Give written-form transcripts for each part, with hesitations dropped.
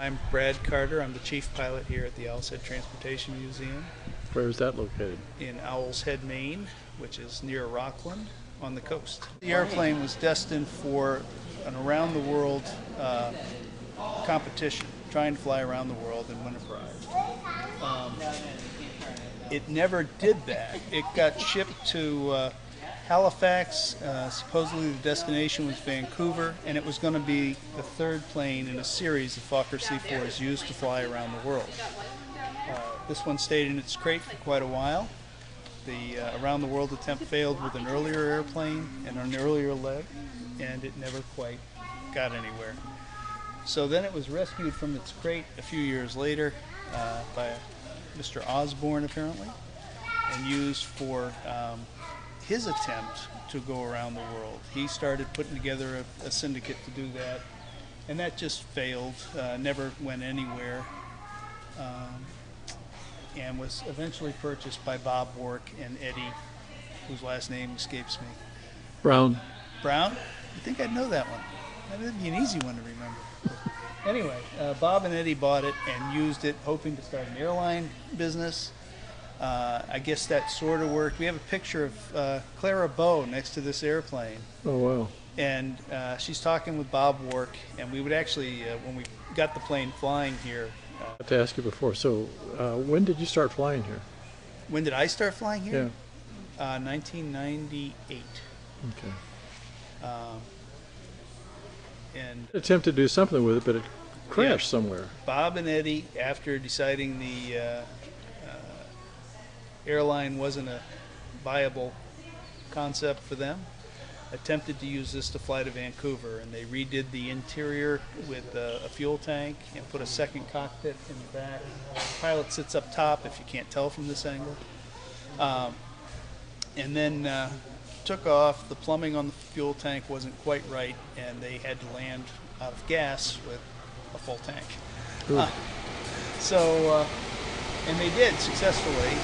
I'm Brad Carter. I'm the chief pilot here at the Owlshead Transportation Museum. Where is that located? In Owlshead, Maine, which is near Rockland on the coast. The airplane was destined for an around-the-world competition, trying to fly around the world and win a prize. It never did that. It got shipped to Halifax. Supposedly the destination was Vancouver, and it was going to be the third plane in a series of Fokker C.4as used to fly around the world. This one stayed in its crate for quite a while. The around the world attempt failed with an earlier airplane and an earlier leg, and it never quite got anywhere. So then it was rescued from its crate a few years later by Mr. Osborne, apparently, and used for his attempt to go around the world. He started putting together a syndicate to do that, and that just failed, never went anywhere, and was eventually purchased by Bob Work and Eddie, whose last name escapes me. Brown. Brown? You think I'd know that one? That'd be an easy one to remember. Anyway, Bob and Eddie bought it and used it, hoping to start an airline business. I guess that sort of worked. We have a picture of Clara Bow next to this airplane. Oh, wow. And she's talking with Bob Work, and we would actually, when we got the plane flying here... I have to ask you before, so when did you start flying here? When did I start flying here? Yeah. 1998. Okay. And attempted to do something with it, but it crashed somewhere. Bob and Eddie, after deciding the airline wasn't a viable concept for them, attempted to use this to fly to Vancouver, and they redid the interior with a fuel tank and put a second cockpit in the back. The pilot sits up top, if you can't tell from this angle, and then took off. The plumbing on the fuel tank wasn't quite right, and they had to land out of gas with a full tank. And they did successfully.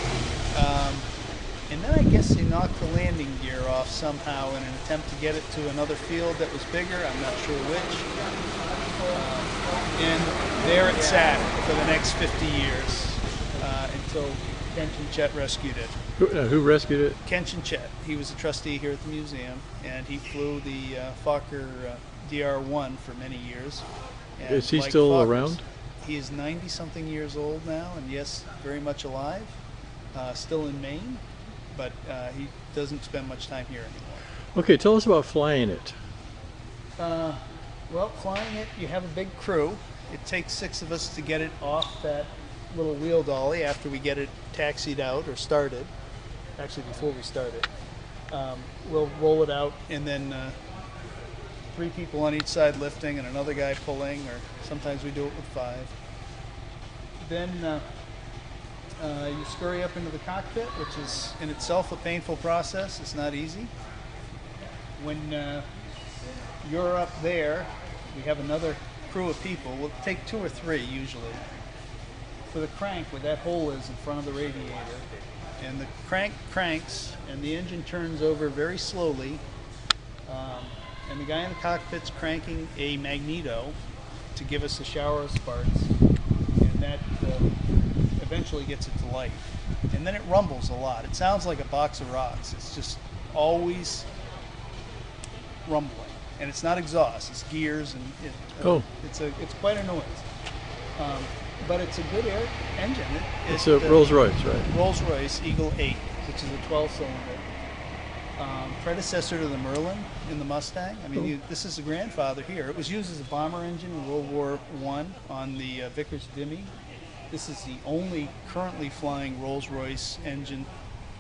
And then I guess they knocked the landing gear off somehow in an attempt to get it to another field that was bigger. I'm not sure which. And there it sat for the next 50 years until Kenshin Chet rescued it. Who rescued it? Kenshin Chet. He was a trustee here at the museum, and he flew the Fokker DR1 for many years. And is he like still Fokkers, around? He is 90-something years old now, and yes, very much alive. Still in Maine, but he doesn't spend much time here anymore. Okay, tell us about flying it. Well, flying it, you have a big crew. It takes 6 of us to get it off that little wheel dolly after we get it taxied out or started. Actually, before we start it. We'll roll it out, and then 3 people on each side lifting and another guy pulling, or sometimes we do it with 5. Then you scurry up into the cockpit, which is in itself a painful process. It's not easy. When you're up there, we have another crew of people. We'll take 2 or 3 usually. For the crank, where that hole is in front of the radiator, and the crank cranks, and the engine turns over very slowly, and the guy in the cockpit's cranking a magneto to give us a shower of sparks, and that eventually gets it to life. And then it rumbles a lot. It sounds like a box of rocks. It's just always rumbling, and it's not exhaust. It's gears, and it's quite a noise. But it's a good engine. It's a Rolls-Royce, right? Rolls-Royce Eagle 8, which is a 12-cylinder. Predecessor to the Merlin in the Mustang. I mean, this is the grandfather here. It was used as a bomber engine in World War I on the Vickers Dimmy. This is the only currently flying Rolls-Royce engine,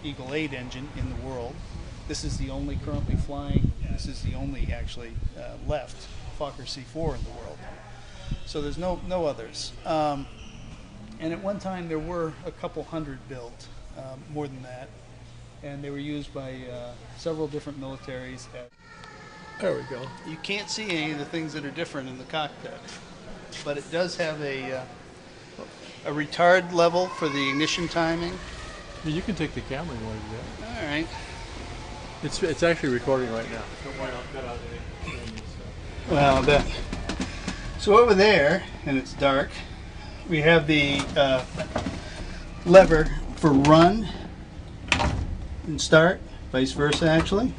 Eagle 8 engine in the world. This is the only currently flying, this is the only actually left Fokker C.4 in the world. So there's no others. And at one time there were a couple hundred built, more than that. And they were used by several different militaries. There we go. You can't see any of the things that are different in the cockpit, but it does have a retard level for the ignition timing. You can take the camera and want to do that. All right. It's actually recording right now. Don't worry, I'll cut out anything. Well, So over there, and it's dark, we have the lever for run and start, vice versa actually.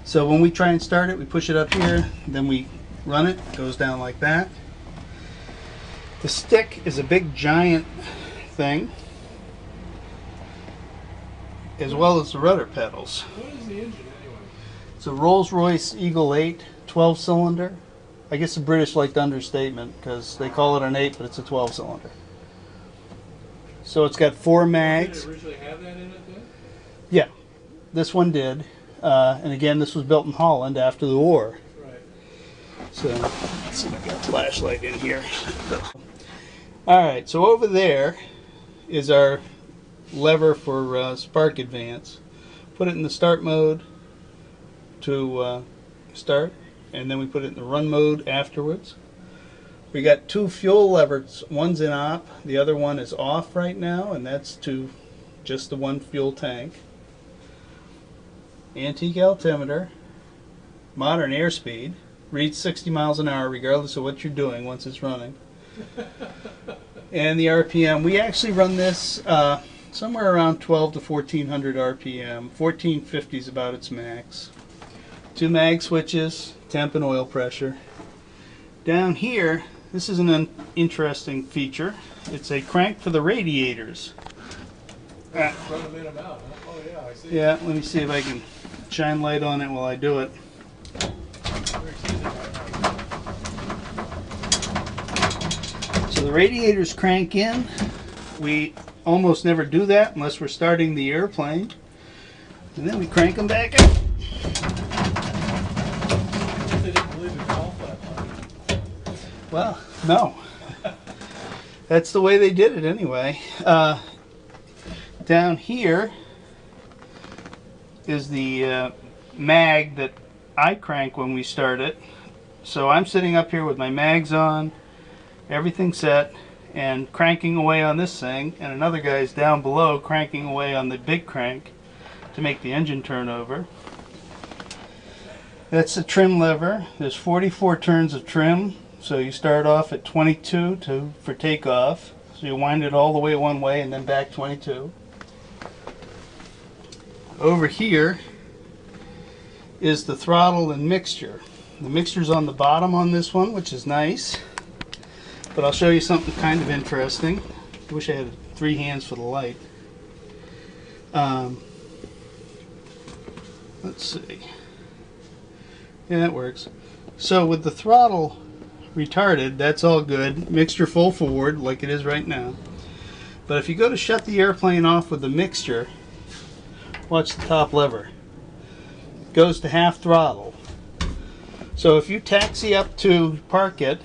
So when we try and start it, we push it up here, then we run it, it goes down like that. The stick is a big giant thing, as well as the rudder pedals. What is the engine anyway? It's a Rolls-Royce Eagle 8 12-cylinder. I guess the British like the understatement because they call it an 8, but it's a 12-cylinder. So it's got 4 mags. Did it originally have that in it then? Yeah, this one did. And again, this was built in Holland after the war. Right. So let's see if I got a flashlight in here. Alright, so over there is our lever for spark advance. Put it in the start mode to start, and then we put it in the run mode afterwards. We got 2 fuel levers. One's in op, the other one is off right now, and that's to just the 1 fuel tank. Antique altimeter, modern airspeed, reads 60 miles an hour regardless of what you're doing once it's running. And the RPM, we actually run this somewhere around 12 to 1400 RPM. 1450 is about its max. 2 mag switches, temp and oil pressure. Down here, this is an interesting feature. It's a crank for the radiators. Run them in and out, huh? Oh yeah, I see. Yeah, let me see if I can shine light on it while I do it. So the radiators crank in. We almost never do that unless we're starting the airplane. And then we crank them back up. They didn't believe in fall flat. Well, no. That's the way they did it anyway. Down here is the mag that I crank when we start it. So I'm sitting up here with my mags on, everything set, and cranking away on this thing, and another guy's down below cranking away on the big crank to make the engine turn over. That's the trim lever. There's 44 turns of trim, so you start off at 22 for takeoff. So you wind it all the way one way and then back 22. Over here is the throttle and mixture. The mixture's on the bottom on this one, which is nice. But I'll show you something kind of interesting. I wish I had 3 hands for the light. Let's see. Yeah, that works. So with the throttle retarded, that's all good. Mixture full forward, like it is right now. But if you go to shut the airplane off with the mixture, watch the top lever. It goes to half throttle. So if you taxi up to park it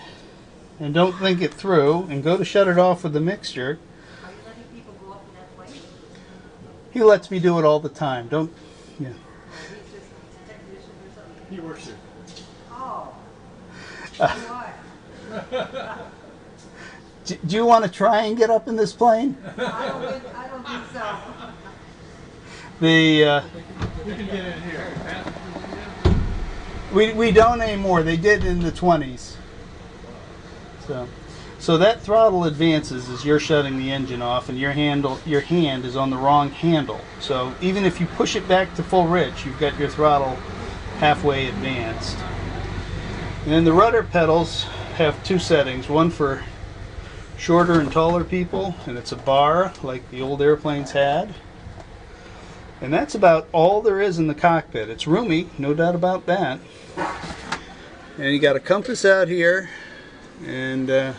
and don't think it through and go to shut it off with the mixture, Are you letting people go up in that plane? he lets me do it all the time. Don't, yeah. Or he's just a technician or something? He works here. Oh. Why? Do you want to try and get up in this plane? I don't think so. The We can get in here. we don't anymore. They did in the 20s. So that throttle advances as you're shutting the engine off, and your hand is on the wrong handle. So even if you push it back to full rich, you've got your throttle halfway advanced. And then the rudder pedals have 2 settings. One for shorter and taller people, and it's a bar like the old airplanes had. And that's about all there is in the cockpit. It's roomy, no doubt about that. And you got a compass out here, and the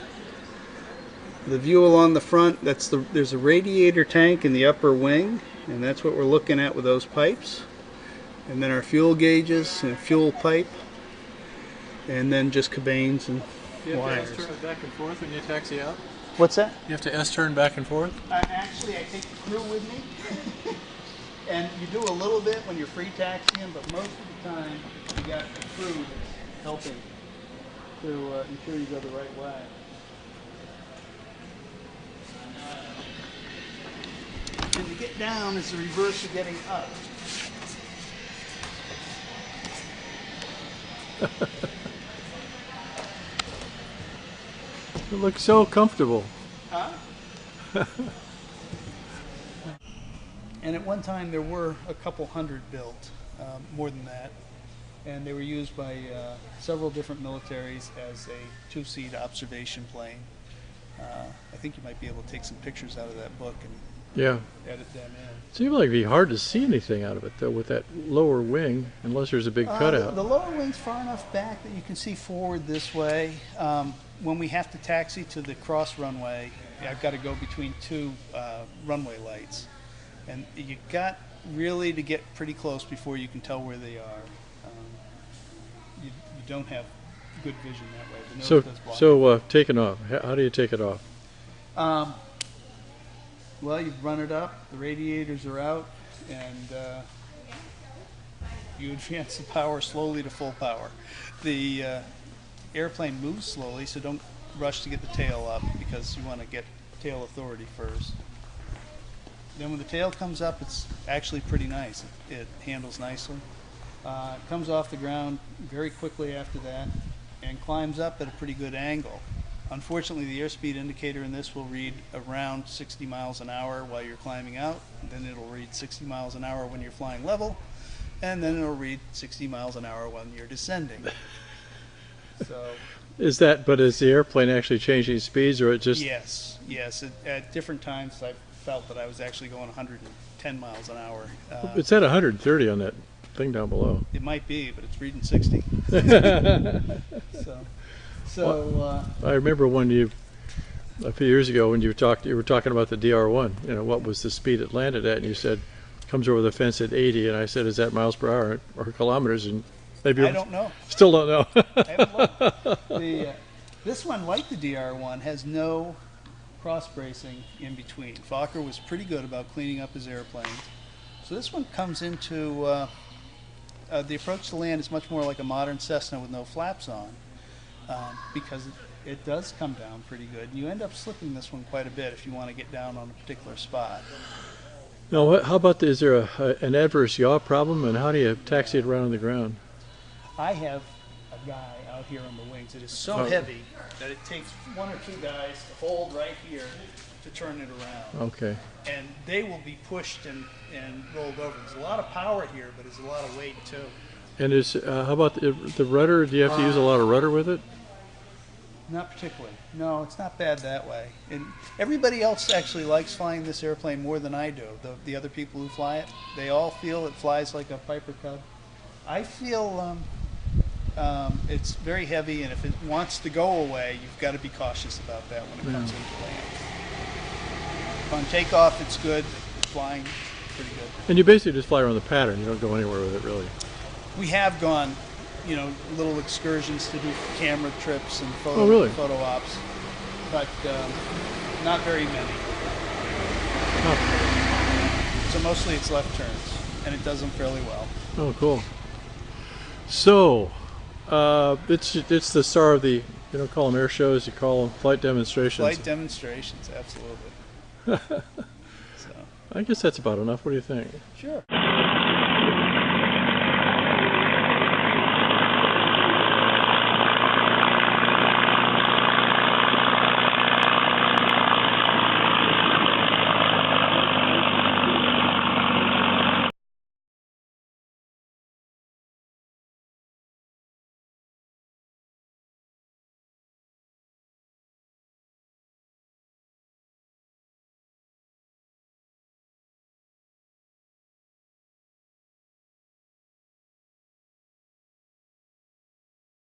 view along the front. There's a radiator tank in the upper wing, and that's what we're looking at with those pipes. And then our fuel gauges and fuel pipe, and then just cabanes and You have wires. to S-turn it back and forth when you taxi out? What's that? You have to S-turn back and forth? Actually, I take the crew with me. And you do a little bit when you're free taxiing, but most of the time you got the crew that's helping to ensure you go the right way. And to get down is the reverse of getting up. It looks so comfortable. Huh? And at one time there were a couple hundred built, more than that. And they were used by several different militaries as a two-seat observation plane. I think you might be able to take some pictures out of that book and Yeah. edit them in. It seems like it'd be hard to see anything out of it though with that lower wing, unless there's a big cutout. The lower wing's far enough back that you can see forward this way. When we have to taxi to the cross runway, I've got to go between two runway lights. And you got really to get pretty close before you can tell where they are. You don't have good vision that way. The nose does block it. Taking off. How do you take it off? Well, you run it up, the radiators are out, and you advance the power slowly to full power. The airplane moves slowly, so don't rush to get the tail up because you want to get tail authority first. Then when the tail comes up, it's actually pretty nice. It handles nicely. It comes off the ground very quickly after that and climbs up at a pretty good angle. Unfortunately, the airspeed indicator in this will read around 60 miles an hour while you're climbing out. Then it'll read 60 miles an hour when you're flying level. And then it'll read 60 miles an hour when you're descending. So, Is the airplane actually changing speeds, or it just... Yes. At different times I've felt that I was actually going 110 miles an hour. It's at 130 on that thing down below. It might be, but it's reading 60. I remember a few years ago when you were talking about the DR1, you know, what was the speed it landed at, and you said comes over the fence at 80, and I said, is that miles per hour or kilometers? And maybe I don't know. Still don't know. I haven't looked. This one, like the DR1, has no cross bracing in between. Fokker was pretty good about cleaning up his airplanes. So this one comes into the approach to land is much more like a modern Cessna with no flaps on, because it does come down pretty good. And you end up slipping this one quite a bit if you want to get down on a particular spot. Now, how about is there an adverse yaw problem, and how do you taxi it around on the ground? I have a guy out here on the wings. It is so heavy that it takes one or two guys to hold right here to turn it around. Okay. And they will be pushed and rolled over. There's a lot of power here, but there's a lot of weight too. And how about the rudder? Do you have to use a lot of rudder with it? Not particularly. No, it's not bad that way. And everybody else actually likes flying this airplane more than I do. The other people who fly it, they all feel it flies like a Piper Cub. I feel it's very heavy, and if it wants to go away, you've got to be cautious about that when it comes into land. On takeoff, it's good. Flying, pretty good. And you basically just fly around the pattern. You don't go anywhere with it, really. We have gone, little excursions to do camera trips and photo ops, but not very many. Oh. So mostly it's left turns, and it does them fairly well. Oh, cool. So, it's the star of the, you don't call them air shows, you call them flight demonstrations. Flight demonstrations, absolutely. So, I guess that's about enough. What do you think? Sure.